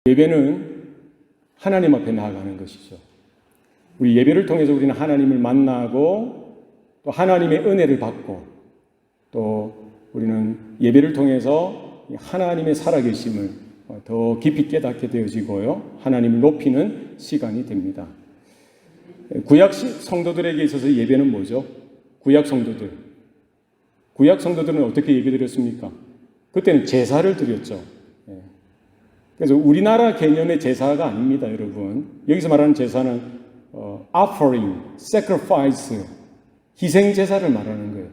예배는 하나님 앞에 나아가는 것이죠. 우리 예배를 통해서 우리는 하나님을 만나고 또 하나님의 은혜를 받고 또 우리는 예배를 통해서 하나님의 살아계심을 더 깊이 깨닫게 되어지고요. 하나님을 높이는 시간이 됩니다. 구약 성도들에게 있어서 예배는 뭐죠? 구약 성도들은 어떻게 예배드렸습니까? 그때는 제사를 드렸죠. 그래서 우리나라 개념의 제사가 아닙니다, 여러분. 여기서 말하는 제사는 offering, sacrifice, 희생 제사를 말하는 거예요.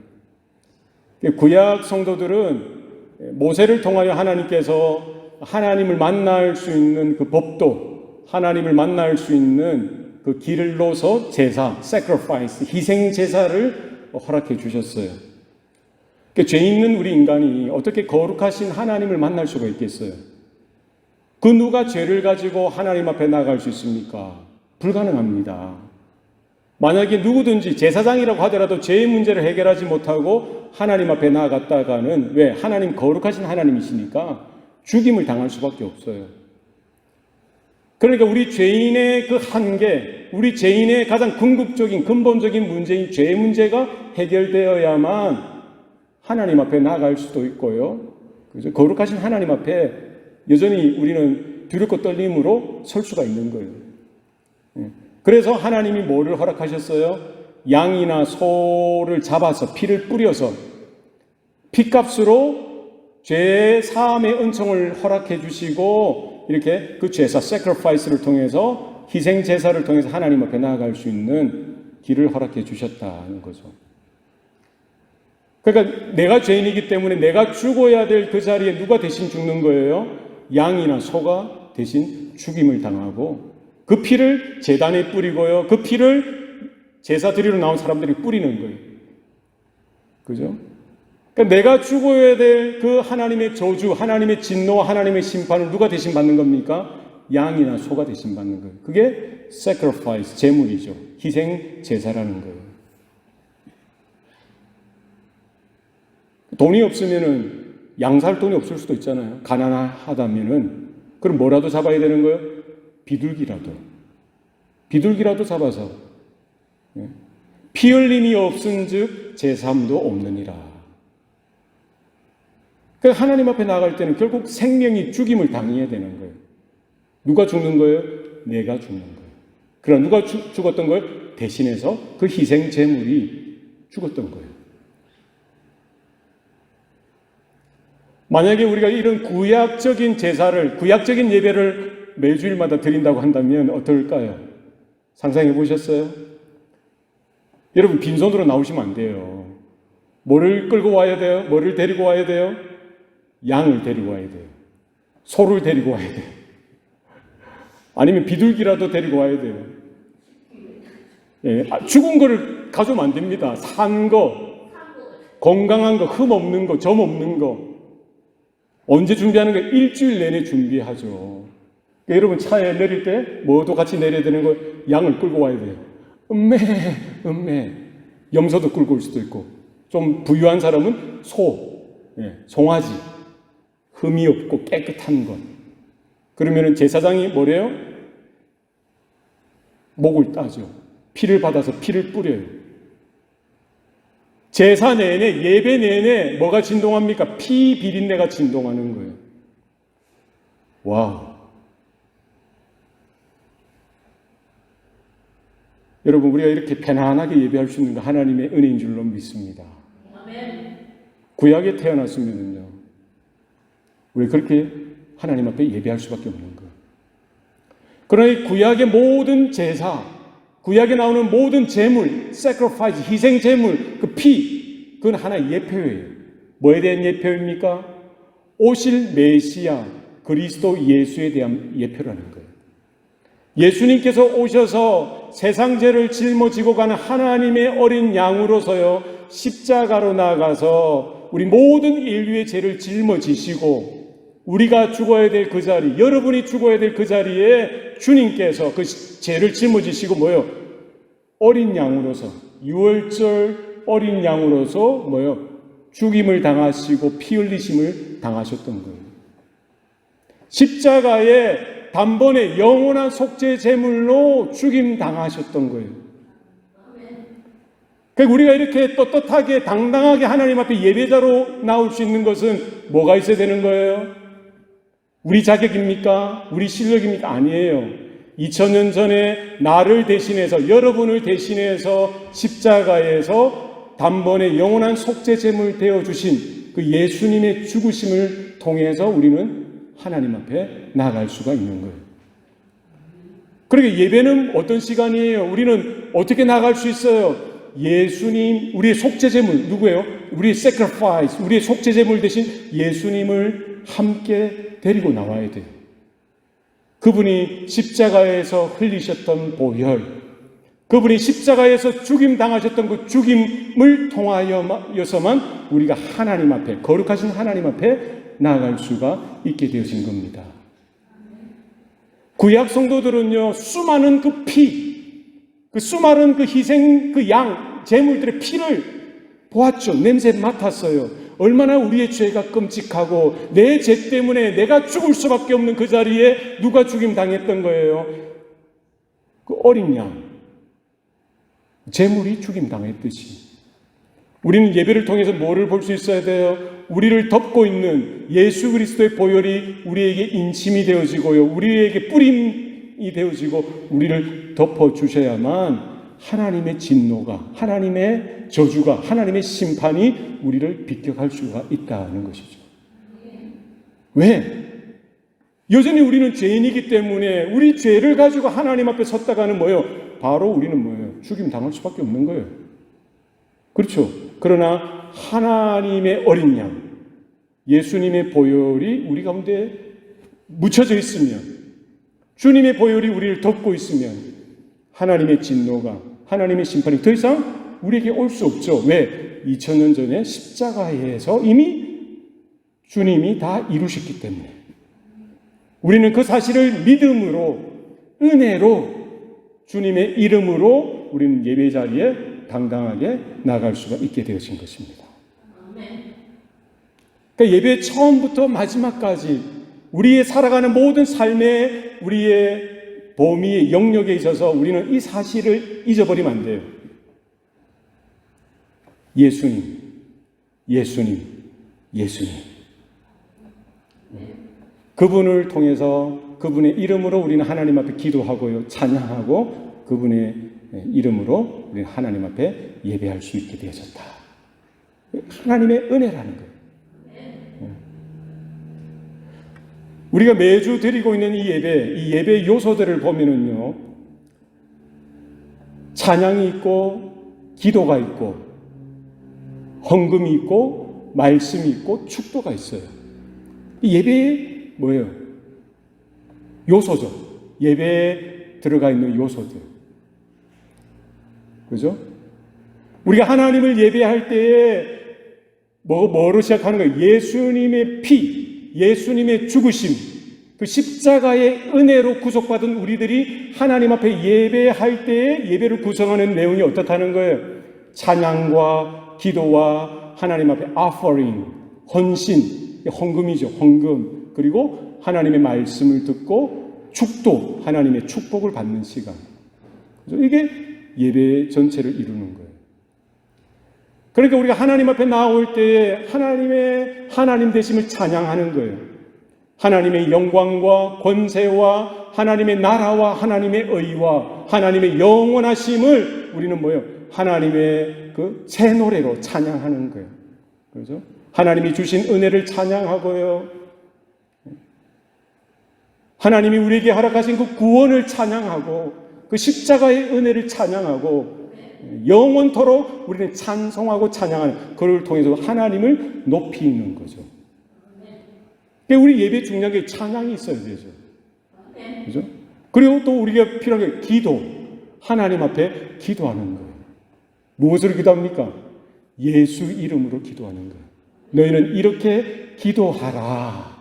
구약 성도들은 모세를 통하여 하나님께서 하나님을 만날 수 있는 그 법도, 하나님을 만날 수 있는 그 길로서 제사, sacrifice, 희생 제사를 허락해 주셨어요. 죄 있는 우리 인간이 어떻게 거룩하신 하나님을 만날 수가 있겠어요? 그 누가 죄를 가지고 하나님 앞에 나아갈 수 있습니까? 불가능합니다. 만약에 누구든지 제사장이라고 하더라도 죄의 문제를 해결하지 못하고 하나님 앞에 나아갔다가는 왜? 하나님 거룩하신 하나님이시니까 죽임을 당할 수밖에 없어요. 그러니까 우리 죄인의 그 한계, 우리 죄인의 가장 궁극적인 근본적인 문제인 죄의 문제가 해결되어야만 하나님 앞에 나아갈 수도 있고요. 그죠? 거룩하신 하나님 앞에 여전히 우리는 두렵고 떨림으로 설 수가 있는 거예요. 그래서 하나님이 뭐를 허락하셨어요? 양이나 소를 잡아서 피를 뿌려서 피값으로 죄 사함의 은총을 허락해 주시고 이렇게 그 제사, sacrifice를 통해서 희생 제사를 통해서 하나님 앞에 나아갈 수 있는 길을 허락해 주셨다는 거죠. 그러니까 내가 죄인이기 때문에 내가 죽어야 될 그 자리에 누가 대신 죽는 거예요? 양이나 소가 대신 죽임을 당하고 그 피를 제단에 뿌리고요. 그 피를 제사 드리러 나온 사람들이 뿌리는 거예요. 그죠? 그러니까 내가 죽어야 될 그 하나님의 저주, 하나님의 진노와 하나님의 심판을 누가 대신 받는 겁니까? 양이나 소가 대신 받는 거예요. 그게 sacrifice, 제물이죠. 희생 제사라는 거예요. 돈이 없으면은 양 살 돈이 없을 수도 있잖아요. 가난하다면은. 그럼 뭐라도 잡아야 되는 거예요? 비둘기라도 잡아서. 피 흘림이 없은즉 제삼도 없느니라. 그러니까 하나님 앞에 나아갈 때는 결국 생명이 죽임을 당해야 되는 거예요. 누가 죽는 거예요? 내가 죽는 거예요. 그러나 누가 죽었던 거예요? 대신해서 그 희생 제물이 죽었던 거예요. 만약에 우리가 이런 구약적인 제사를, 구약적인 예배를 매주일마다 드린다고 한다면 어떨까요? 상상해 보셨어요? 여러분, 빈손으로 나오시면 안 돼요. 뭐를 끌고 와야 돼요? 뭐를 데리고 와야 돼요? 양을 데리고 와야 돼요. 소를 데리고 와야 돼요. 아니면 비둘기라도 데리고 와야 돼요. 예, 죽은 거를 가져오면 안 됩니다. 산 거, 건강한 거, 흠 없는 거, 점 없는 거. 언제 준비하는 거예요? 일주일 내내 준비하죠. 그러니까 여러분 차에 내릴 때 뭐도 같이 내려야 되는 거예요? 양을 끌고 와야 돼요. 음매. 염소도 끌고 올 수도 있고 좀 부유한 사람은 송아지. 흠이 없고 깨끗한 것. 그러면 제사장이 뭐래요? 목을 따죠. 피를 받아서 피를 뿌려요. 제사 내내, 예배 내내 뭐가 진동합니까? 피 비린내가 진동하는 거예요. 와우. 여러분, 우리가 이렇게 편안하게 예배할 수 있는 거 하나님의 은혜인 줄로 믿습니다. 아멘. 구약에 태어났으면요, 우리 그렇게 하나님 앞에 예배할 수밖에 없는 거예요. 그러나 이 구약의 모든 제사, 구약에 나오는 모든 제물, sacrifice, 희생 제물, 그 피, 그건 하나의 예표예요. 뭐에 대한 예표입니까? 오실 메시아, 그리스도 예수에 대한 예표라는 거예요. 예수님께서 오셔서 세상 죄를 짊어지고 가는 하나님의 어린 양으로서요, 십자가로 나가서 우리 모든 인류의 죄를 짊어지시고 우리가 죽어야 될 그 자리, 여러분이 죽어야 될 그 자리에 주님께서 그 죄를 짊어지시고 어린 양으로서, 유월절 어린 양으로서 죽임을 당하시고 피 흘리심을 당하셨던 거예요. 십자가에 단번에 영원한 속죄 제물로 죽임 당하셨던 거예요. 그러니까 우리가 이렇게 떳떳하게 당당하게 하나님 앞에 예배자로 나올 수 있는 것은 뭐가 있어야 되는 거예요? 우리 자격입니까? 우리 실력입니까? 아니에요. 2000년 전에 나를 대신해서, 여러분을 대신해서 십자가에서 단번에 영원한 속죄 제물 되어 주신 그 예수님의 죽으심을 통해서 우리는 하나님 앞에 나아갈 수가 있는 거예요. 그러니까 예배는 어떤 시간이에요? 우리는 어떻게 나아갈 수 있어요? 예수님, 우리의 속죄 제물, 누구예요? 우리의 sacrifice, 우리의 속죄 제물 대신 예수님을 함께 데리고 나와야 돼요. 그분이 십자가에서 흘리셨던 보혈, 그분이 십자가에서 죽임 당하셨던 그 죽임을 통하여서만 우리가 하나님 앞에, 거룩하신 하나님 앞에 나아갈 수가 있게 되어진 겁니다. 구약 성도들은요, 수많은 그 피, 그 수많은 그 희생, 그 양, 제물들의 피를 보았죠. 냄새 맡았어요. 얼마나 우리의 죄가 끔찍하고 내 죄 때문에 내가 죽을 수밖에 없는 그 자리에 누가 죽임 당했던 거예요? 그 어린 양, 제물이 죽임 당했듯이 우리는 예배를 통해서 뭐를 볼 수 있어야 돼요? 우리를 덮고 있는 예수 그리스도의 보혈이 우리에게 인침이 되어지고요, 우리에게 뿌림이 되어지고 우리를 덮어주셔야만 하나님의 진노가, 하나님의 저주가, 하나님의 심판이 우리를 비껴갈 수가 있다는 것이죠. 왜? 여전히 우리는 죄인이기 때문에 우리 죄를 가지고 하나님 앞에 섰다가는 뭐예요? 바로 우리는 뭐예요? 죽임 당할 수밖에 없는 거예요. 그렇죠? 그러나 하나님의 어린 양, 예수님의 보혈이 우리 가운데 묻혀져 있으면, 주님의 보혈이 우리를 덮고 있으면 하나님의 진노가, 하나님의 심판이 더 이상 우리에게 올 수 없죠. 왜? 2000년 전에 십자가에서 이미 주님이 다 이루셨기 때문에. 우리는 그 사실을 믿음으로, 은혜로, 주님의 이름으로 우리는 예배 자리에 당당하게 나아갈 수가 있게 되어진 것입니다. 그러니까 예배 처음부터 마지막까지 우리의 살아가는 모든 삶의 우리의 범위의 영역에 있어서 우리는 이 사실을 잊어버리면 안 돼요. 예수님, 예수님, 예수님. 그분을 통해서 그분의 이름으로 우리는 하나님 앞에 기도하고요, 찬양하고 그분의 이름으로 우리는 하나님 앞에 예배할 수 있게 되어졌다. 하나님의 은혜라는 거예요. 우리가 매주 드리고 있는 이 예배 요소들을 보면은요, 찬양이 있고, 기도가 있고, 헌금이 있고, 말씀이 있고, 축도가 있어요. 이 예배의 뭐예요? 요소죠. 예배에 들어가 있는 요소들. 그죠? 우리가 하나님을 예배할 때에 뭐로 시작하는 거예요? 예수님의 피, 예수님의 죽으심, 그 십자가의 은혜로 구속받은 우리들이 하나님 앞에 예배할 때에 예배를 구성하는 내용이 어떻다는 거예요? 찬양과 기도와 하나님 앞에 offering, 헌신, 헌금이죠. 헌금. 그리고 하나님의 말씀을 듣고 축도, 하나님의 축복을 받는 시간. 그래서 이게 예배 전체를 이루는 거예요. 그러니까 우리가 하나님 앞에 나올 때에 하나님 되심을 찬양하는 거예요. 하나님의 영광과 권세와 하나님의 나라와 하나님의 의와 하나님의 영원하심을 우리는 뭐예요? 하나님의 그 새 노래로 찬양하는 거예요. 그렇죠? 하나님이 주신 은혜를 찬양하고요, 하나님이 우리에게 허락하신 그 구원을 찬양하고 그 십자가의 은혜를 찬양하고 영원토록 우리는 찬송하고 찬양하는, 그를 통해서 하나님을 높이는 거죠. 그러니까 우리 예배 중요한 게 찬양이 있어야 되죠. 그죠? 그리고 또 우리가 필요한 게 기도, 하나님 앞에 기도하는 거예요. 무엇으로 기도합니까? 예수 이름으로 기도하는 거예요. 너희는 이렇게 기도하라.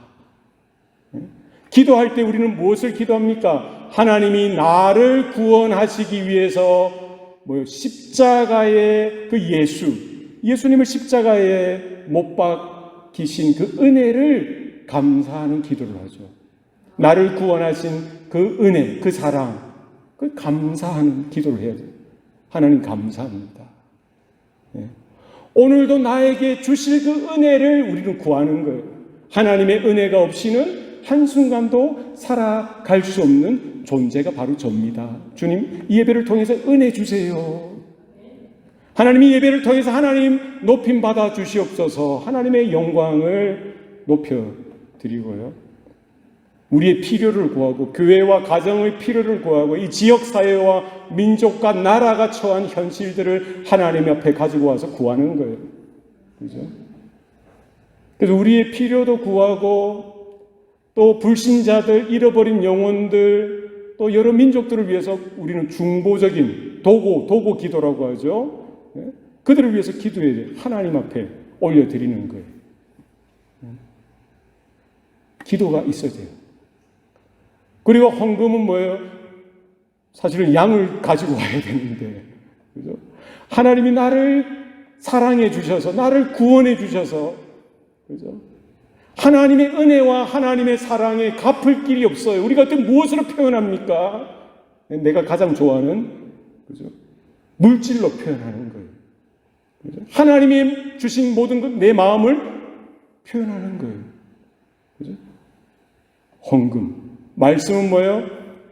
기도할 때 우리는 무엇을 기도합니까? 하나님이 나를 구원하시기 위해서 십자가의 그 예수님을 십자가에 못 박히신 그 은혜를 감사하는 기도를 하죠. 나를 구원하신 그 은혜, 그 사랑, 그 감사하는 기도를 해야 돼요. 하나님 감사합니다. 예. 오늘도 나에게 주실 그 은혜를 우리는 구하는 거예요. 하나님의 은혜가 없이는 한순간도 살아갈 수 없는 존재가 바로 접니다. 주님, 이 예배를 통해서 은혜 주세요. 하나님이 예배를 통해서 하나님 높임 받아 주시옵소서. 하나님의 영광을 높여 드리고요. 우리의 필요를 구하고 교회와 가정의 필요를 구하고 이 지역사회와 민족과 나라가 처한 현실들을 하나님 앞에 가지고 와서 구하는 거예요. 그죠? 그래서 우리의 필요도 구하고 또 불신자들, 잃어버린 영혼들, 또 여러 민족들을 위해서 우리는 중보적인 도고 기도라고 하죠. 그들을 위해서 기도해야 돼요. 하나님 앞에 올려드리는 거예요. 기도가 있어야 돼요. 그리고 헌금은 뭐예요? 사실은 양을 가지고 와야 되는데, 그죠? 하나님이 나를 사랑해 주셔서, 나를 구원해 주셔서, 그죠? 하나님의 은혜와 하나님의 사랑에 갚을 길이 없어요. 우리가 그때 무엇으로 표현합니까? 내가 가장 좋아하는, 그죠? 물질로 표현하는 거예요. 그죠? 하나님이 주신 모든 것, 내 마음을 표현하는 거예요. 그죠? 헌금. 말씀은 뭐예요?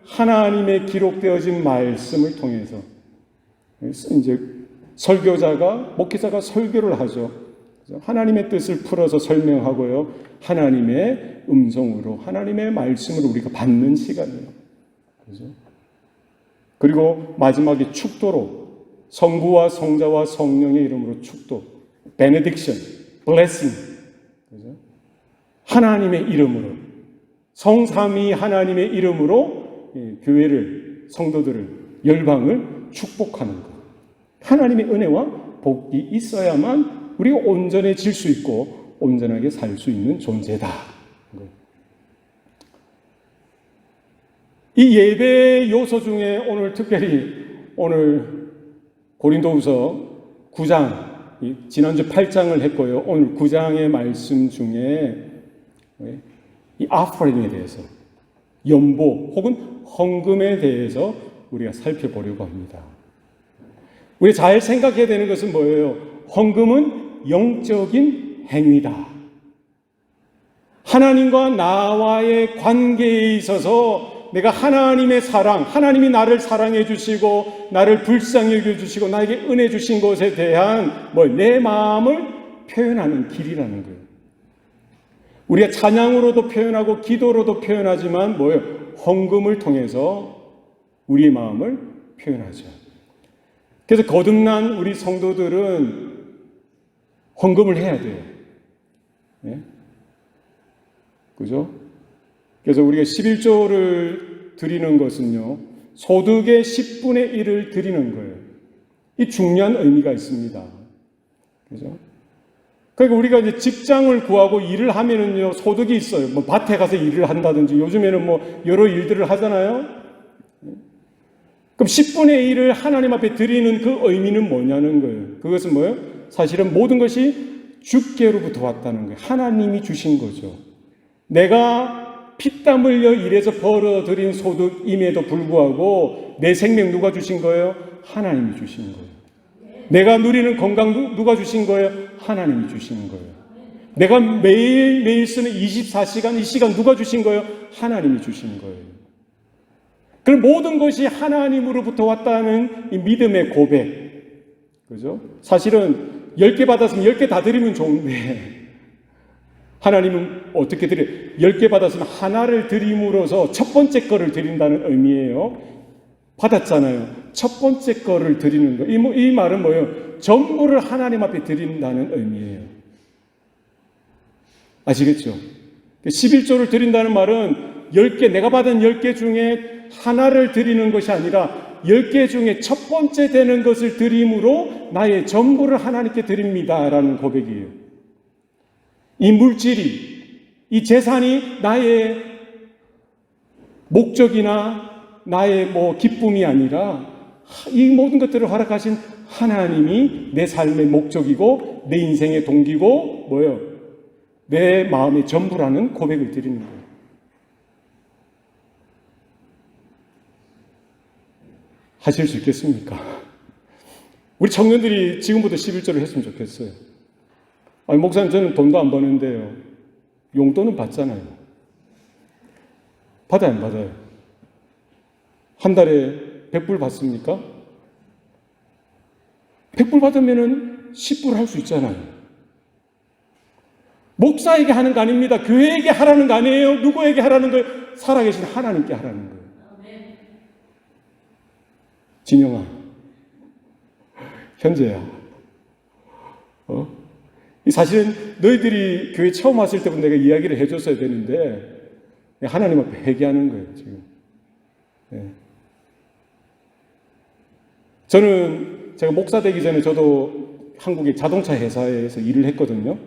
하나님의 기록되어진 말씀을 통해서 이제 설교자가, 목회자가 설교를 하죠. 하나님의 뜻을 풀어서 설명하고요. 하나님의 음성으로, 하나님의 말씀을 우리가 받는 시간이에요. 그죠? 그리고 마지막에 축도로, 성부와 성자와 성령의 이름으로 축도, benediction, blessing. 그죠? 하나님의 이름으로. 성삼위 하나님의 이름으로 교회를, 성도들을, 열방을 축복하는 것. 하나님의 은혜와 복이 있어야만 우리가 온전해질 수 있고 온전하게 살 수 있는 존재다. 이 예배 요소 중에 오늘 특별히 오늘 고린도후서 9장, 지난주 8장을 했고요. 오늘 9장의 말씀 중에 이 offering에 대해서, 연보 혹은 헌금에 대해서 우리가 살펴보려고 합니다. 우리 잘 생각해야 되는 것은 뭐예요? 헌금은 영적인 행위다. 하나님과 나와의 관계에 있어서 내가 하나님의 사랑, 하나님이 나를 사랑해 주시고 나를 불쌍히 여겨 주시고 나에게 은혜 주신 것에 대한 내 마음을 표현하는 길이라는 거예요. 우리가 찬양으로도 표현하고 기도로도 표현하지만 헌금을 통해서 우리의 마음을 표현하죠. 그래서 거듭난 우리 성도들은 헌금을 해야 돼요. 네? 그죠? 그래서 우리가 11조를 드리는 것은요, 소득의 10분의 1을 드리는 거예요. 이 중요한 의미가 있습니다. 그죠? 그러니까 우리가 이제 직장을 구하고 일을 하면은요, 소득이 있어요. 밭에 가서 일을 한다든지, 요즘에는 여러 일들을 하잖아요. 그럼 10분의 1을 하나님 앞에 드리는 그 의미는 뭐냐는 거예요. 그것은 뭐예요? 사실은 모든 것이 주께로부터 왔다는 거예요. 하나님이 주신 거죠. 내가 피땀 흘려 일해서 벌어들인 소득임에도 불구하고 내 생명 누가 주신 거예요? 하나님이 주신 거예요. 내가 누리는 건강 누가 주신 거예요? 하나님이 주신 거예요. 내가 매일매일 쓰는 24시간, 이 시간 누가 주신 거예요? 하나님이 주신 거예요. 그럼 모든 것이 하나님으로부터 왔다는 이 믿음의 고백. 그죠? 사실은 10개 받았으면 10개 다 드리면 좋은데, 하나님은 어떻게 드려요? 10개 받았으면 하나를 드림으로써 첫 번째 거를 드린다는 의미예요. 받았잖아요. 첫 번째 거를 드리는 거. 이 말은 뭐예요? 전부를 하나님 앞에 드린다는 의미예요. 아시겠죠? 11조를 드린다는 말은 10개, 내가 받은 10개 중에 하나를 드리는 것이 아니라 10개 중에 첫 번째 되는 것을 드림으로 나의 전부를 하나님께 드립니다라는 고백이에요. 이 물질이, 이 재산이 나의 목적이나 나의 기쁨이 아니라 이 모든 것들을 허락하신 하나님이 내 삶의 목적이고 내 인생의 동기고 내 마음의 전부라는 고백을 드리는 거예요. 하실 수 있겠습니까? 우리 청년들이 지금부터 11조를 했으면 좋겠어요. 아니, 목사님, 저는 돈도 안 버는데요. 용돈은 받잖아요. 받아요, 안 받아요? 한 달에 100불 받습니까? 100불 받으면은 10불 할 수 있잖아요. 목사에게 하는 거 아닙니다. 교회에게 하라는 거 아니에요. 누구에게 하라는 거예요? 살아계신 하나님께 하라는 거예요. 진영아, 현재야. 사실은 너희들이 교회 처음 왔을 때부터 내가 이야기를 해줬어야 되는데 하나님 앞에 회개하는 거예요, 지금. 네. 저는 제가 목사 되기 전에 저도 한국의 자동차 회사에서 일을 했거든요.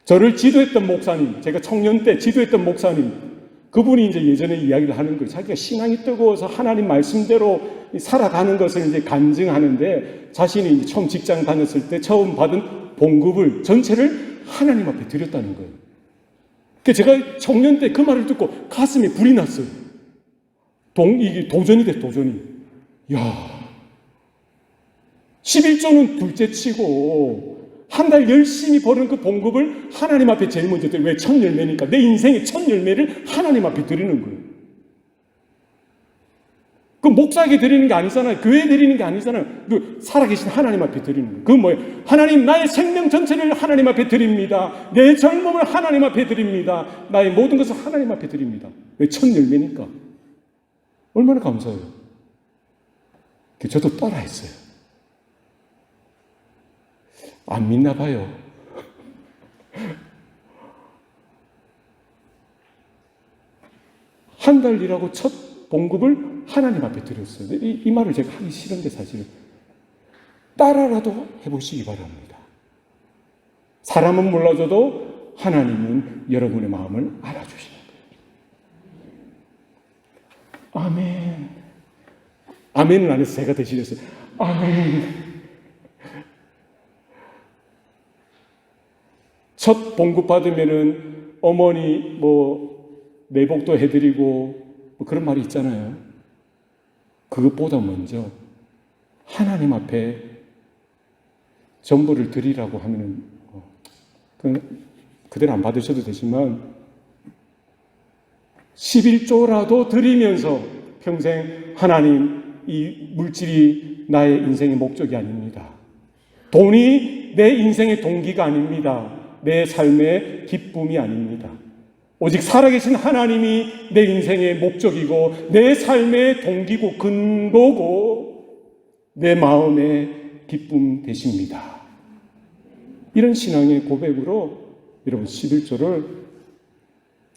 저를 지도했던 목사님, 제가 청년 때 지도했던 목사님, 그분이 이제 예전에 이야기를 하는 거예요. 자기가 신앙이 뜨거워서 하나님 말씀대로 살아가는 것을 이제 간증하는데 자신이 이제 처음 직장 다녔을 때 처음 받은 봉급을 전체를 하나님 앞에 드렸다는 거예요. 그래서 제가 청년 때 그 말을 듣고 가슴에 불이 났어요. 이게 도전이 돼, 도전이. 야, 11조는 둘째 치고 한 달 열심히 버는 그 봉급을 하나님 앞에 제일 먼저 드려요. 왜? 첫 열매니까. 내 인생의 첫 열매를 하나님 앞에 드리는 거예요. 그 목사에게 드리는 게 아니잖아요. 교회에 드리는 게 아니잖아요. 그 살아계신 하나님 앞에 드리는 거예요. 그건 뭐예요? 하나님, 나의 생명 전체를 하나님 앞에 드립니다. 내 젊음을 하나님 앞에 드립니다. 나의 모든 것을 하나님 앞에 드립니다. 왜? 첫 열매니까. 얼마나 감사해요. 저도 따라했어요. 안 믿나 봐요. 한 달 일하고 첫 봉급을 하나님 앞에 드렸어요. 이 말을 제가 하기 싫은데 사실은 따라라도 해보시기 바랍니다. 사람은 몰라줘도 하나님은 여러분의 마음을 알아주시는 거예요. 아멘. 아멘은 안 해서 제가 대신했어요. 아멘. 첫 봉급 받으면은 어머니 내복도 해드리고 그런 말이 있잖아요. 그것보다 먼저 하나님 앞에 전부를 드리라고 하면은 그대로 안 받으셔도 되지만 11조라도 드리면서 평생 하나님, 이 물질이 나의 인생의 목적이 아닙니다. 돈이 내 인생의 동기가 아닙니다. 내 삶의 기쁨이 아닙니다. 오직 살아계신 하나님이 내 인생의 목적이고 내 삶의 동기고 근거고 내 마음의 기쁨 되십니다. 이런 신앙의 고백으로 여러분 11조를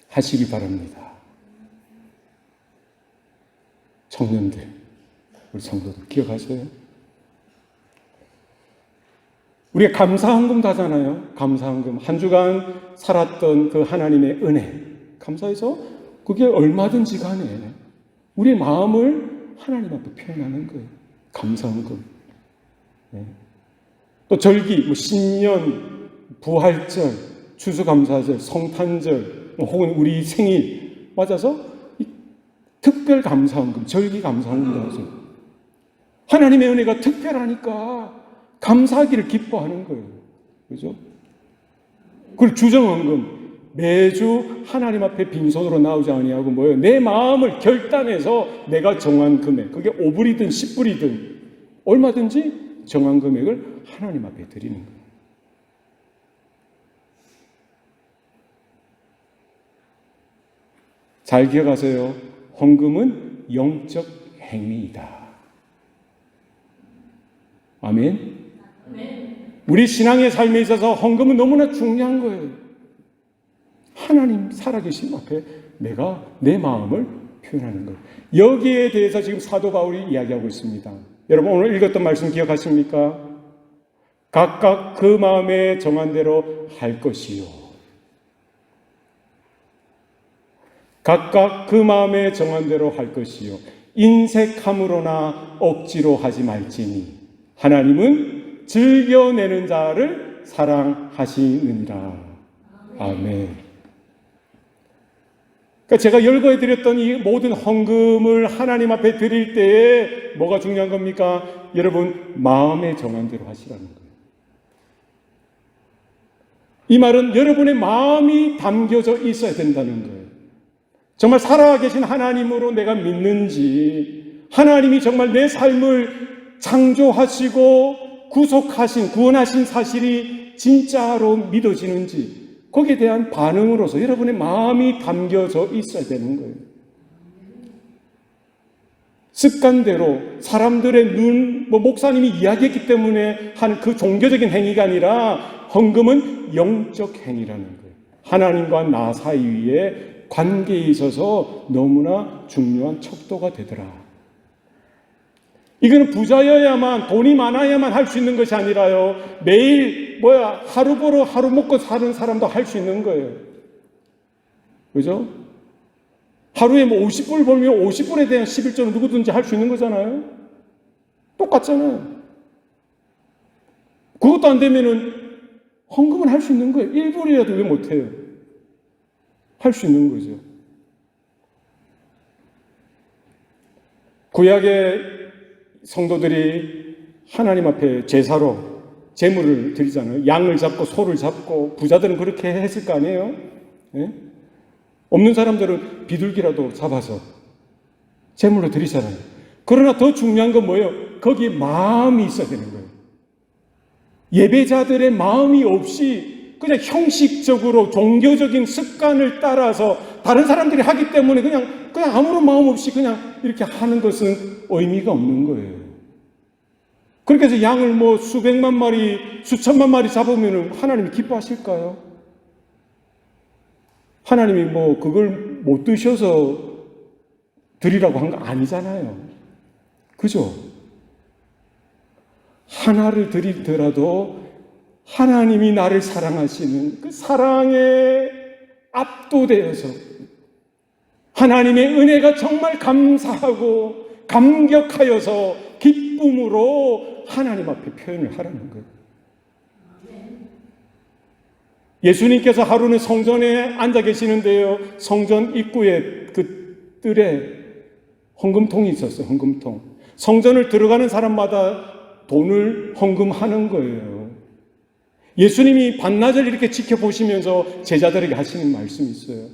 하시기 바랍니다. 청년들, 우리 성도들 기억하세요? 우리가 감사헌금 하잖아요. 감사헌금. 한 주간 살았던 그 하나님의 은혜. 감사해서 그게 얼마든지 간에 우리의 마음을 하나님 앞에 표현하는 거예요. 감사헌금. 네. 또 절기, 신년, 부활절, 추수감사절, 성탄절, 혹은 우리 생일 맞아서 특별 감사헌금, 절기 감사헌금도 하죠. 하나님의 은혜가 특별하니까 감사하기를 기뻐하는 거예요. 그죠? 그리고 주정헌금. 매주 하나님 앞에 빈손으로 나오지 아니하고 뭐예요? 내 마음을 결단해서 내가 정한 금액. 그게 5불이든 10불이든 얼마든지 정한 금액을 하나님 앞에 드리는 거예요. 잘 기억하세요. 헌금은 영적 행위이다. 아멘. 우리 신앙의 삶에 있어서 헌금은 너무나 중요한 거예요. 하나님 살아계신 앞에 내가 내 마음을 표현하는 거예요. 여기에 대해서 지금 사도 바울이 이야기하고 있습니다. 여러분 오늘 읽었던 말씀 기억하십니까? 각각 그 마음에 정한 대로 할 것이요. 각각 그 마음에 정한 대로 할 것이요. 인색함으로나 억지로 하지 말지니 하나님은 즐겨내는 자를 사랑하시느니라. 아멘. 그러니까 제가 열거해드렸던 이 모든 헌금을 하나님 앞에 드릴 때에 뭐가 중요한 겁니까? 여러분, 마음에 정한 대로 하시라는 거예요. 이 말은 여러분의 마음이 담겨져 있어야 된다는 거예요. 정말 살아계신 하나님으로 내가 믿는지, 하나님이 정말 내 삶을 창조하시고 구속하신, 구원하신 사실이 진짜로 믿어지는지, 거기에 대한 반응으로서 여러분의 마음이 담겨져 있어야 되는 거예요. 습관대로 사람들의 목사님이 이야기했기 때문에 하는 그 종교적인 행위가 아니라 헌금은 영적 행위라는 거예요. 하나님과 나 사이의 관계에 있어서 너무나 중요한 척도가 되더라. 이거는 부자여야만, 돈이 많아야만 할 수 있는 것이 아니라요, 매일 하루 벌어 하루 먹고 사는 사람도 할 수 있는 거예요. 그죠? 하루에 50불 벌면 50불에 대한 11조는 누구든지 할 수 있는 거잖아요. 똑같잖아요. 그것도 안 되면은 헌금은 할 수 있는 거예요. 1불이라도 왜 못해요? 할 수 있는 거죠. 구약의 성도들이 하나님 앞에 제사로 제물을 드리잖아요. 양을 잡고 소를 잡고, 부자들은 그렇게 했을 거 아니에요? 예? 없는 사람들은 비둘기라도 잡아서 제물로 드리잖아요. 그러나 더 중요한 건 뭐예요? 거기에 마음이 있어야 되는 거예요. 예배자들의 마음이 없이 그냥 형식적으로 종교적인 습관을 따라서 다른 사람들이 하기 때문에 그냥 아무런 마음 없이 그냥 이렇게 하는 것은 의미가 없는 거예요. 그렇게 해서 양을 수백만 마리, 수천만 마리 잡으면 하나님이 기뻐하실까요? 하나님이 그걸 못 드셔서 드리라고 한 거 아니잖아요. 그죠? 하나를 드리더라도 하나님이 나를 사랑하시는 그 사랑에 압도되어서 하나님의 은혜가 정말 감사하고 감격하여서 기쁨으로 하나님 앞에 표현을 하라는 거예요. 예수님께서 하루는 성전에 앉아 계시는데요, 성전 입구에 그 뜰에 헌금통이 있었어요. 헌금통. 성전을 들어가는 사람마다 돈을 헌금하는 거예요. 예수님이 반나절 이렇게 지켜보시면서 제자들에게 하시는 말씀이 있어요.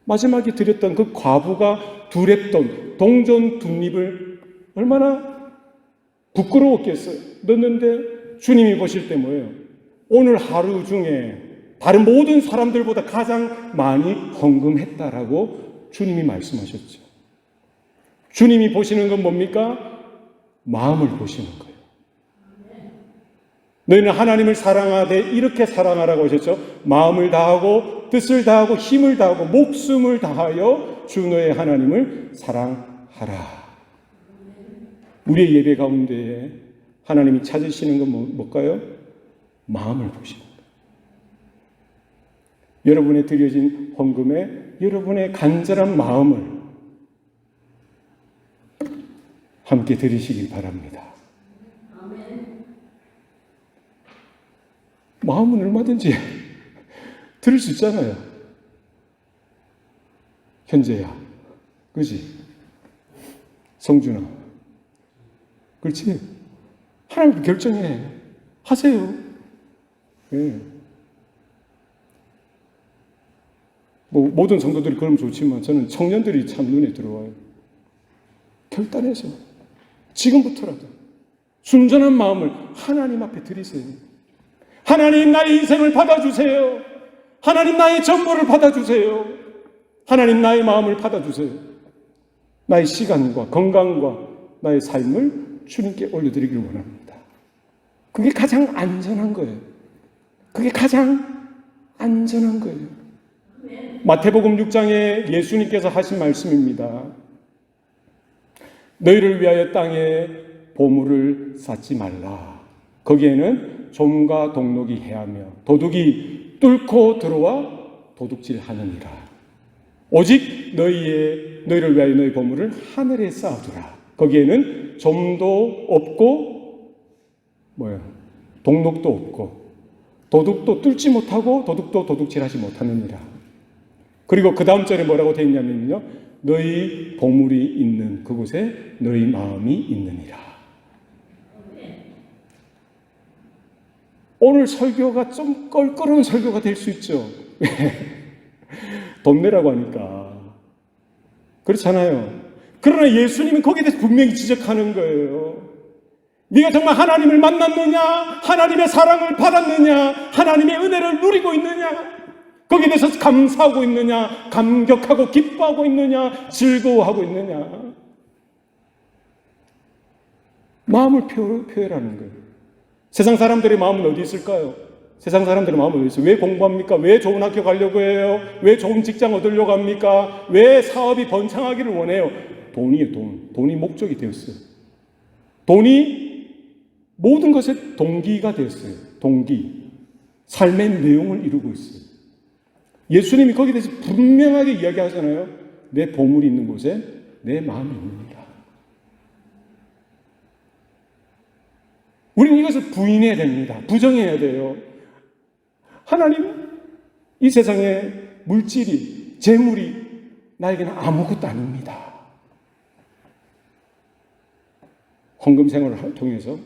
마지막에 드렸던 그 과부가 두 랩돈, 동전 두 립을 얼마나 부끄러웠겠어요. 넣는데 주님이 보실 때 뭐예요? 오늘 하루 중에 다른 모든 사람들보다 가장 많이 헌금했다라고 주님이 말씀하셨죠. 주님이 보시는 건 뭡니까? 마음을 보시는 거예요. 너희는 하나님을 사랑하되 이렇게 사랑하라고 하셨죠. 마음을 다하고 뜻을 다하고 힘을 다하고 목숨을 다하여 주 너의 하나님을 사랑하라. 우리의 예배 가운데에 하나님이 찾으시는 건 뭘까요? 마음을 보시는 거예요. 여러분의 드려진 헌금에 여러분의 간절한 마음을 함께 드리시길 바랍니다. 마음은 얼마든지 들을 수 있잖아요. 현재야. 그렇지? 성준아. 그렇지? 하나님 결정해. 하세요. 네. 모든 성도들이 그러면 좋지만 저는 청년들이 참 눈에 들어와요. 결단해서 지금부터라도 순전한 마음을 하나님 앞에 드리세요. 하나님, 나의 인생을 받아주세요. 하나님, 나의 전부를 받아주세요. 하나님, 나의 마음을 받아주세요. 나의 시간과 건강과 나의 삶을 주님께 올려드리길 원합니다. 그게 가장 안전한 거예요. 그게 가장 안전한 거예요. 마태복음 6장에 예수님께서 하신 말씀입니다. 너희를 위하여 땅에 보물을 쌓지 말라. 거기에는 좀과 동록이 해하며 도둑이 뚫고 들어와 도둑질하느니라. 오직 너희를 위하여 너희 보물을 하늘에 쌓아두라. 거기에는 좀도 없고 동록도 없고 도둑도 뚫지 못하고 도둑도 도둑질하지 못하느니라. 그리고 그 다음 절에 뭐라고 되어 있냐면요. 너희 보물이 있는 그곳에 너희 마음이 있느니라. 오늘 설교가 좀 껄끄러운 설교가 될 수 있죠. 돈 내라고 하니까. 그렇잖아요. 그러나 예수님은 거기에 대해서 분명히 지적하는 거예요. 네가 정말 하나님을 만났느냐? 하나님의 사랑을 받았느냐? 하나님의 은혜를 누리고 있느냐? 거기에 대해서 감사하고 있느냐? 감격하고 기뻐하고 있느냐? 즐거워하고 있느냐? 마음을 표현하는 거예요. 세상 사람들의 마음은 어디 있을까요? 세상 사람들의 마음은 어디 있어요? 왜 공부합니까? 왜 좋은 학교 가려고 해요? 왜 좋은 직장 얻으려고 합니까? 왜 사업이 번창하기를 원해요? 돈이에요, 돈. 돈이 목적이 되었어요. 돈이 모든 것의 동기가 되었어요. 동기. 삶의 내용을 이루고 있어요. 예수님이 거기에 대해서 분명하게 이야기하잖아요. 내 보물이 있는 곳에 내 마음이 있느니라. 우리는 이것을 부인해야 됩니다. 부정해야 돼요. 하나님, 이 세상에 물질이, 재물이 나에게는 아무것도 아닙니다. 헌금 생활을 통해서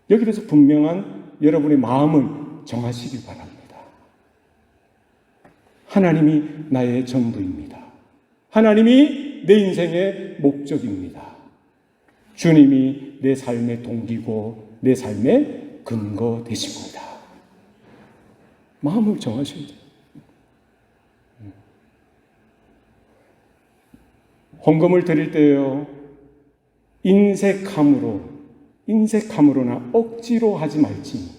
여기에 대해서 분명한 여러분의 마음을 정하시길 바랍니다. 하나님이 나의 전부입니다. 하나님이 내 인생의 목적입니다. 주님이 내 삶의 동기고 내 삶의 근거 되십니다. 마음을 정하셔야 돼요. 헌금을 드릴 때요, 인색함으로나 억지로 하지 말지.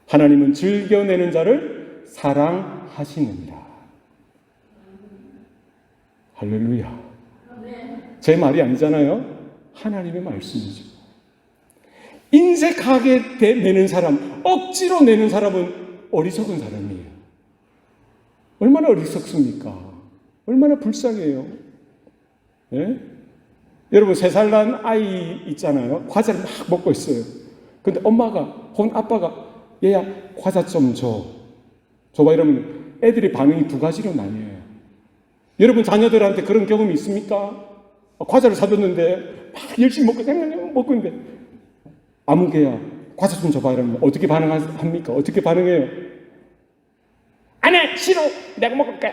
하나님은 즐겨내는 자를 사랑하시느니라. 할렐루야. 제 말이 아니잖아요. 하나님의 말씀이죠. 인색하게 내는 사람, 억지로 내는 사람은 어리석은 사람이에요. 얼마나 어리석습니까? 얼마나 불쌍해요. 예? 여러분, 3살 난 아이 있잖아요. 과자를 막 먹고 있어요. 근데 엄마가, 아빠가 얘야 과자 좀 줘봐 이러면 애들의 반응이 2가지로 나뉘어요. 여러분 자녀들한테 그런 경험이 있습니까? 과자를 사줬는데 막 열심히 먹고 있는데 아무개야 과자 좀 줘봐 이러면 어떻게 반응합니까? 어떻게 반응해요? 안 해! 싫어! 내가 먹을 거야!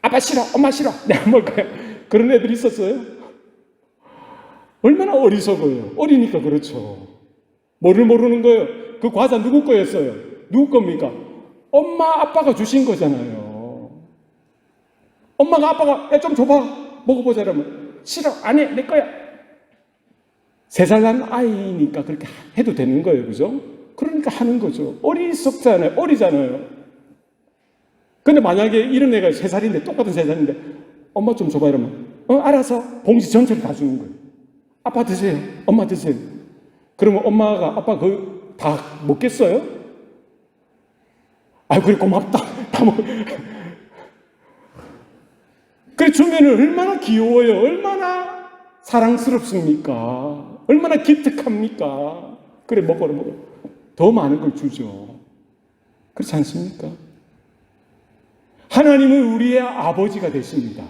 아빠 싫어! 엄마 싫어! 내가 먹을 거야! 그런 애들이 있었어요? 얼마나 어리석어요. 어리니까 그렇죠. 뭐를 모르는 거예요? 그 과자 누구 거였어요? 누구 겁니까? 엄마 아빠가 주신 거잖아요. 엄마가 아빠가 야 좀 줘봐 먹어보자 이러면 싫어 안 해 내 거야. 3살 난 아이니까 그렇게 해도 되는 거예요. 그죠? 그러니까 하는 거죠. 어리잖아요. 근데 만약에 이런 애가 3살인데 똑같은 3살인데 엄마 좀 줘봐 이러면 알아서 봉지 전체를 다 주는 거예요. 아빠 드세요. 엄마 드세요. 그러면 엄마가 아빠 그거 다 먹겠어요? 아유 그래 고맙다. 다 먹. 그래 주면은 얼마나 귀여워요. 얼마나 사랑스럽습니까? 얼마나 기특합니까? 그래 먹어라. 더 많은 걸 주죠. 그렇지 않습니까? 하나님은 우리의 아버지가 되십니다.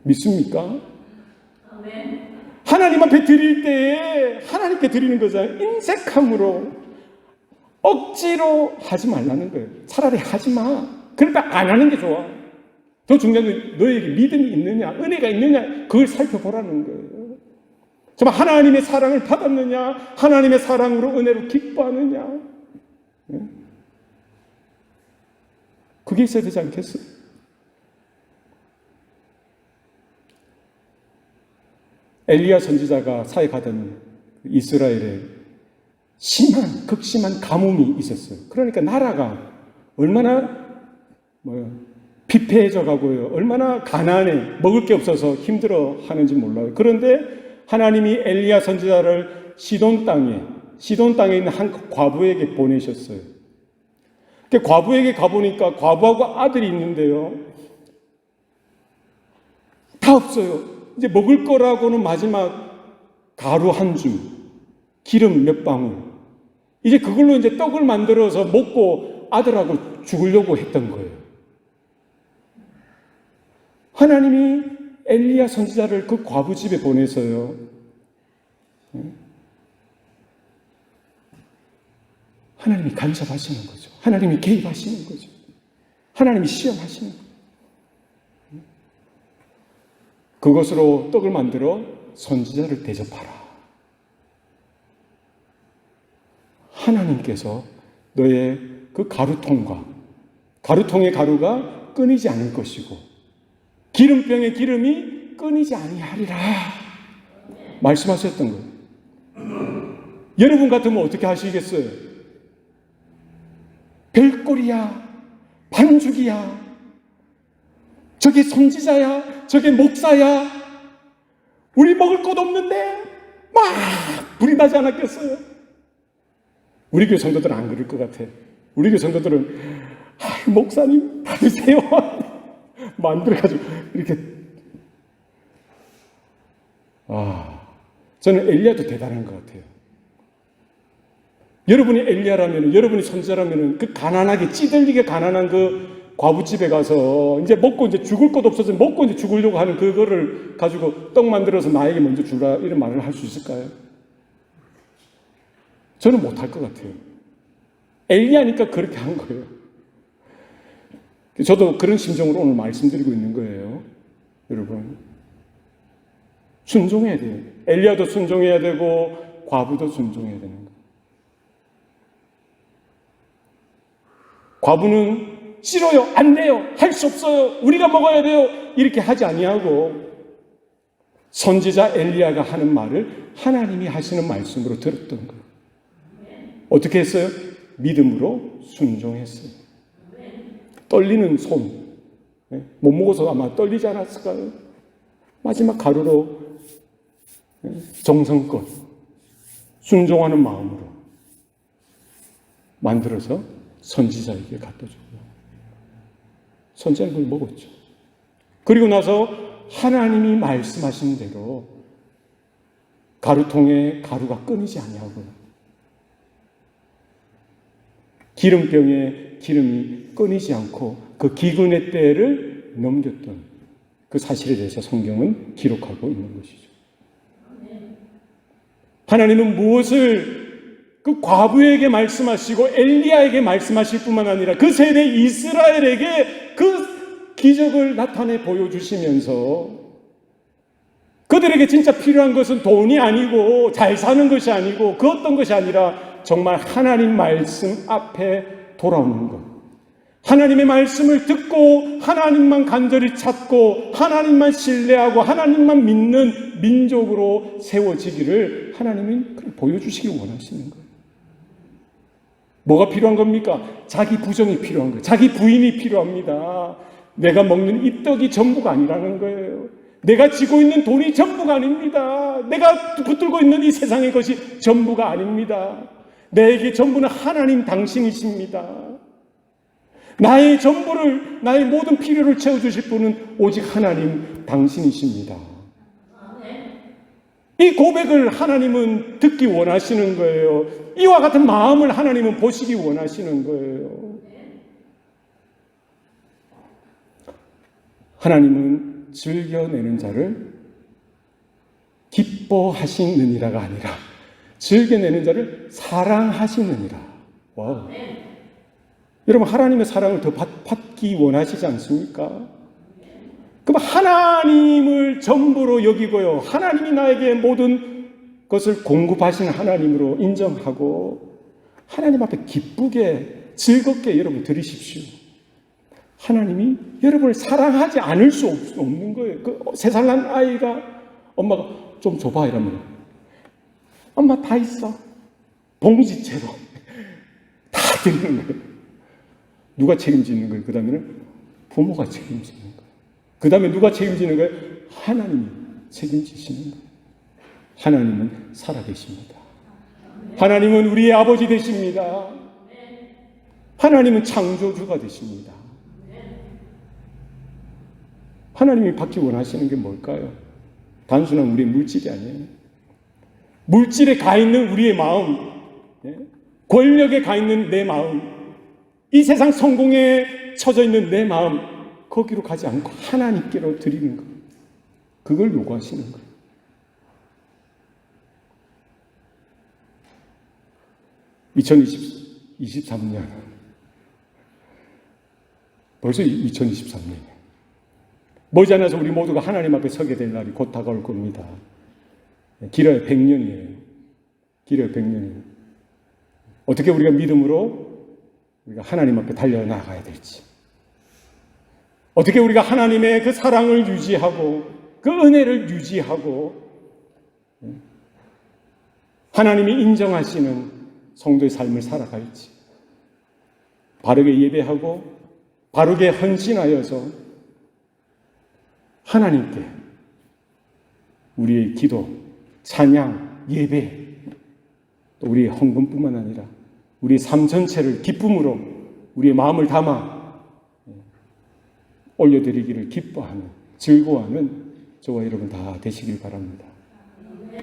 믿습니까? 아멘. 하나님 앞에 드릴 때에 하나님께 드리는 거잖아요. 인색함으로 억지로 하지 말라는 거예요. 차라리 하지 마. 그러니까 안 하는 게 좋아. 더 중요한 건 너에게 믿음이 있느냐, 은혜가 있느냐, 그걸 살펴보라는 거예요. 정말 하나님의 사랑을 받았느냐, 하나님의 사랑으로 은혜로 기뻐하느냐. 그게 있어야 되지 않겠어요? 엘리야 선지자가 사역하던 이스라엘에 극심한 가뭄이 있었어요. 그러니까 나라가 얼마나 피폐해져 가고요. 얼마나 가난해, 먹을 게 없어서 힘들어 하는지 몰라요. 그런데 하나님이 엘리야 선지자를 시돈 땅에 있는 한 과부에게 보내셨어요. 그 과부에게 가보니까 과부하고 아들이 있는데요. 다 없어요. 이제 먹을 거라고는 마지막 가루 한 줌, 기름 몇 방울. 이제 그걸로 이제 떡을 만들어서 먹고 아들하고 죽으려고 했던 거예요. 하나님이 엘리야 선지자를 그 과부 집에 보내서요. 하나님이 간섭하시는 거죠. 하나님이 개입하시는 거죠. 하나님이 시험하시는 거죠. 그것으로 떡을 만들어 선지자를 대접하라. 하나님께서 너의 그 가루통의 가루가 끊이지 않을 것이고 기름병의 기름이 끊이지 아니하리라 말씀하셨던 거예요. 여러분 같으면 어떻게 하시겠어요? 별꼴이야, 반죽이야, 저게 선지자야, 저게 목사야, 우리 먹을 것 없는데 막 불이 나지 않았겠어요? 우리 교회 성도들은 안 그럴 것 같아. 우리 교회 성도들은 목사님 받으세요 만들어가지고 이렇게. 저는 엘리야도 대단한 것 같아요. 여러분이 엘리야라면, 여러분이 선지자라면 그 가난하게 찌들리게 가난한 그 과부집에 가서 이제 먹고 이제 죽을 것도 없어서 먹고 이제 죽으려고 하는 그거를 가지고 떡 만들어서 나에게 먼저 주라 이런 말을 할 수 있을까요? 저는 못할 것 같아요. 엘리야니까 그렇게 한 거예요. 저도 그런 심정으로 오늘 말씀드리고 있는 거예요. 여러분, 순종해야 돼요. 엘리야도 순종해야 되고 과부도 순종해야 되는 거예요. 과부는 싫어요, 안 돼요, 할 수 없어요, 우리가 먹어야 돼요 이렇게 하지 아니하고 선지자 엘리야가 하는 말을 하나님이 하시는 말씀으로 들었던 거예요. 어떻게 했어요? 믿음으로 순종했어요. 떨리는 손, 못 먹어서 아마 떨리지 않았을까요? 마지막 가루로 정성껏 순종하는 마음으로 만들어서 선지자에게 갖다 주고 선지자는 그걸 먹었죠. 그리고 나서 하나님이 말씀하신 대로 가루통에 가루가 끊이지 아니하고요, 기름병에 기름이 끊이지 않고 그 기근의 때를 넘겼던 그 사실에 대해서 성경은 기록하고 있는 것이죠. 하나님은 무엇을 그 과부에게 말씀하시고 엘리야에게 말씀하실 뿐만 아니라 그 세대 이스라엘에게 그 기적을 나타내 보여주시면서 그들에게 진짜 필요한 것은 돈이 아니고 잘 사는 것이 아니고 그 어떤 것이 아니라 정말 하나님 말씀 앞에 돌아오는 것, 하나님의 말씀을 듣고 하나님만 간절히 찾고 하나님만 신뢰하고 하나님만 믿는 민족으로 세워지기를 하나님이 보여주시기 원하시는 거예요. 뭐가 필요한 겁니까? 자기 부정이 필요한 거예요. 자기 부인이 필요합니다. 내가 먹는 이 떡이 전부가 아니라는 거예요. 내가 쥐고 있는 돈이 전부가 아닙니다. 내가 붙들고 있는 이 세상의 것이 전부가 아닙니다. 내게 전부는 하나님 당신이십니다. 나의 전부를, 나의 모든 필요를 채워주실 분은 오직 하나님 당신이십니다. 이 고백을 하나님은 듣기 원하시는 거예요. 이와 같은 마음을 하나님은 보시기 원하시는 거예요. 하나님은 즐겨내는 자를 기뻐하시느니라가 아니라 즐겨내는 자를 사랑하시느니라. 와우. 여러분, 하나님의 사랑을 더 받기 원하시지 않습니까? 그럼 하나님을 전부로 여기고요, 하나님이 나에게 모든 것을 공급하시는 하나님으로 인정하고 하나님 앞에 기쁘게 즐겁게 여러분 드리십시오. 하나님이 여러분을 사랑하지 않을 수 없는 거예요. 그 3살 난 아이가 엄마가 좀 줘봐 이러면 엄마 다 있어, 봉지채로 다 드리는 거예요. 누가 책임지는 거예요? 그 다음에는 부모가 책임지는 거예요. 그 다음에 누가 책임지는 거예요? 하나님이 책임지시는 거예요. 하나님은 살아계십니다. 하나님은 우리의 아버지 되십니다. 하나님은 창조주가 되십니다. 하나님이 받기 원하시는 게 뭘까요? 단순한 우리의 물질이 아니에요. 물질에 가 있는 우리의 마음, 권력에 가 있는 내 마음, 이 세상 성공에 처져 있는 내 마음, 거기로 가지 않고 하나님께로 드리는 것. 그걸 요구하시는 거예요. (2023년) 벌써 2023년이에요. 머지않아서 우리 모두가 하나님 앞에 서게 될 날이 곧 다가올 겁니다. 길어야 100년이에요. 길어야 100년이에요. 어떻게 우리가 믿음으로 우리가 하나님 앞에 달려나가야 될지, 어떻게 우리가 하나님의 그 사랑을 유지하고 그 은혜를 유지하고 하나님이 인정하시는 성도의 삶을 살아갈지, 바르게 예배하고 바르게 헌신하여서 하나님께 우리의 기도, 찬양, 예배, 또 우리의 헌금뿐만 아니라 우리의 삶 전체를 기쁨으로 우리의 마음을 담아 올려드리기를 기뻐하는, 즐거워하는 저와 여러분 다 되시길 바랍니다.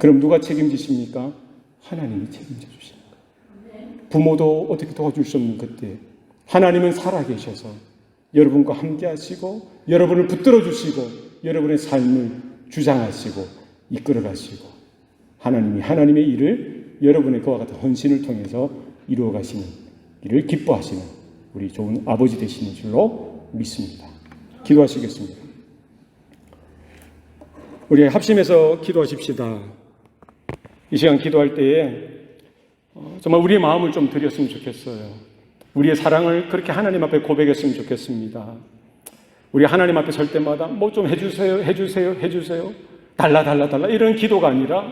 그럼 누가 책임지십니까? 하나님이 책임져 주십니다. 부모도 어떻게 도와줄 수 없는 그때 하나님은 살아계셔서 여러분과 함께 하시고 여러분을 붙들어 주시고 여러분의 삶을 주장하시고 이끌어 가시고 하나님이 하나님의 일을 여러분의 그와 같은 헌신을 통해서 이루어 가시는 일을 기뻐하시는 우리 좋은 아버지 되시는 줄로 믿습니다. 기도하시겠습니다. 우리 합심해서 기도하십시다. 이 시간 기도할 때에 정말 우리의 마음을 좀 드렸으면 좋겠어요. 우리의 사랑을 그렇게 하나님 앞에 고백했으면 좋겠습니다. 우리 하나님 앞에 설 때마다 뭐 좀 해주세요, 해주세요, 해주세요, 달라 이런 기도가 아니라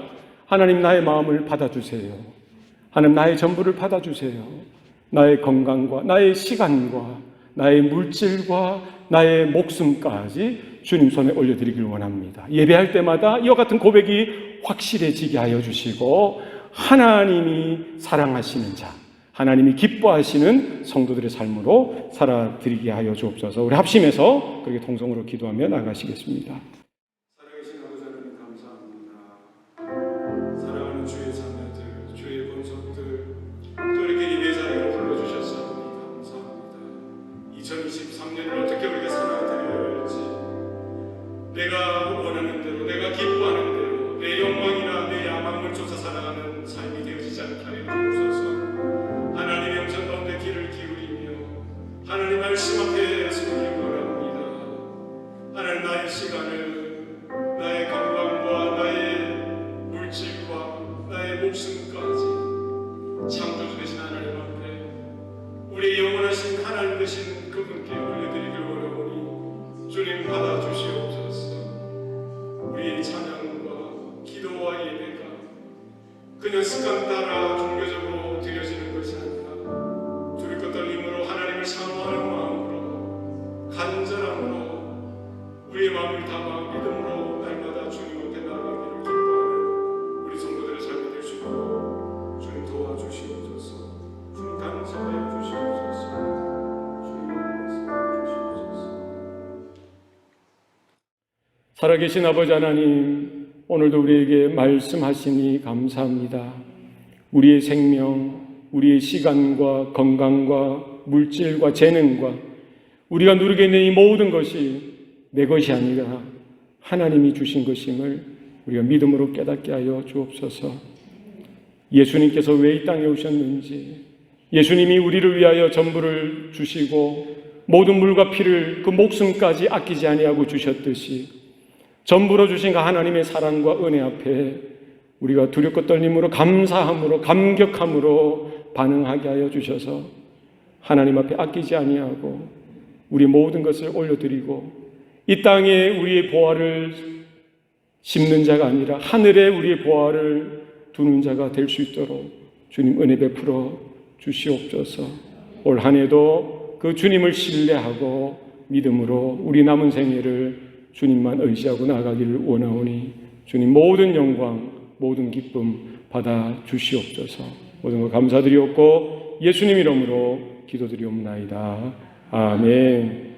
하나님 나의 마음을 받아주세요. 하나님 나의 전부를 받아주세요. 나의 건강과 나의 시간과 나의 물질과 나의 목숨까지 주님 손에 올려드리길 원합니다. 예배할 때마다 이와 같은 고백이 확실해지게 하여 주시고 하나님이 사랑하시는 자, 하나님이 기뻐하시는 성도들의 삶으로 살아드리게 하여 주옵소서. 우리 합심해서 그렇게 통성으로 기도하며 나가시겠습니다. 살아계신 아버지 하나님 감사합니다. 사랑하는 주의 자녀들, 주의 본속들 또 이렇게 예배 자리로 불러주셨사오니 감사합니다. 2023년을 어떻게 우리가 살아드려야 할지, 내가 원하는 대로, 내가 기뻐하는 대로 내 욕망이나 내 야망을 쫓아 살아가는 삶이 되어지지 않게 하여 주옵소서. 하나님의 영전 가운데 귀를 기울이며 하나님 말씀 앞에 서기 원합니다. 하나님 나의 시간을, 나의 건강과 나의 물질과 나의 목숨까지 창조주 되신 하나님 앞에 우리의 영원하신 하나님 되신 그분께 올려드리길 원하오니 주님 받아주시옵소서. 우리의 찬양과 기도와 예배가 그냥 습관 따라 종교적으로 드려지는 것이 아니라 주를 떨림으로 하나님을 사모하는 마음으로 간절함으로 우리의 마음을 담아 믿음으로 날마다 주님 앞에 나아가기를 기뻐하는 우리 성도들의 삶이 될 수 있도록 주님 도와주시옵소서. 주님 감사하여 주시옵소서. 주님 말씀해 주시옵소서. 살아계신 아버지 하나님, 오늘도 우리에게 말씀하시니 감사합니다. 우리의 생명, 우리의 시간과 건강과 물질과 재능과 우리가 누리게 있는 이 모든 것이 내 것이 아니라 하나님이 주신 것임을 우리가 믿음으로 깨닫게 하여 주옵소서. 예수님께서 왜 이 땅에 오셨는지, 예수님이 우리를 위하여 전부를 주시고 모든 물과 피를 그 목숨까지 아끼지 아니하고 주셨듯이 전부로 주신 그 하나님의 사랑과 은혜 앞에 우리가 두렵고 떨림으로 감사함으로 감격함으로 반응하게 하여 주셔서 하나님 앞에 아끼지 아니하고 우리 모든 것을 올려드리고 이 땅에 우리의 보화를 심는 자가 아니라 하늘에 우리의 보화를 두는 자가 될 수 있도록 주님 은혜 베풀어 주시옵소서. 올 한 해도 그 주님을 신뢰하고 믿음으로 우리 남은 생애를 주님만 의지하고 나가기를 원하오니 주님 모든 영광, 모든 기쁨 받아 주시옵소서. 모든 것 감사드리옵고 예수님 이름으로 기도드리옵나이다. 아멘.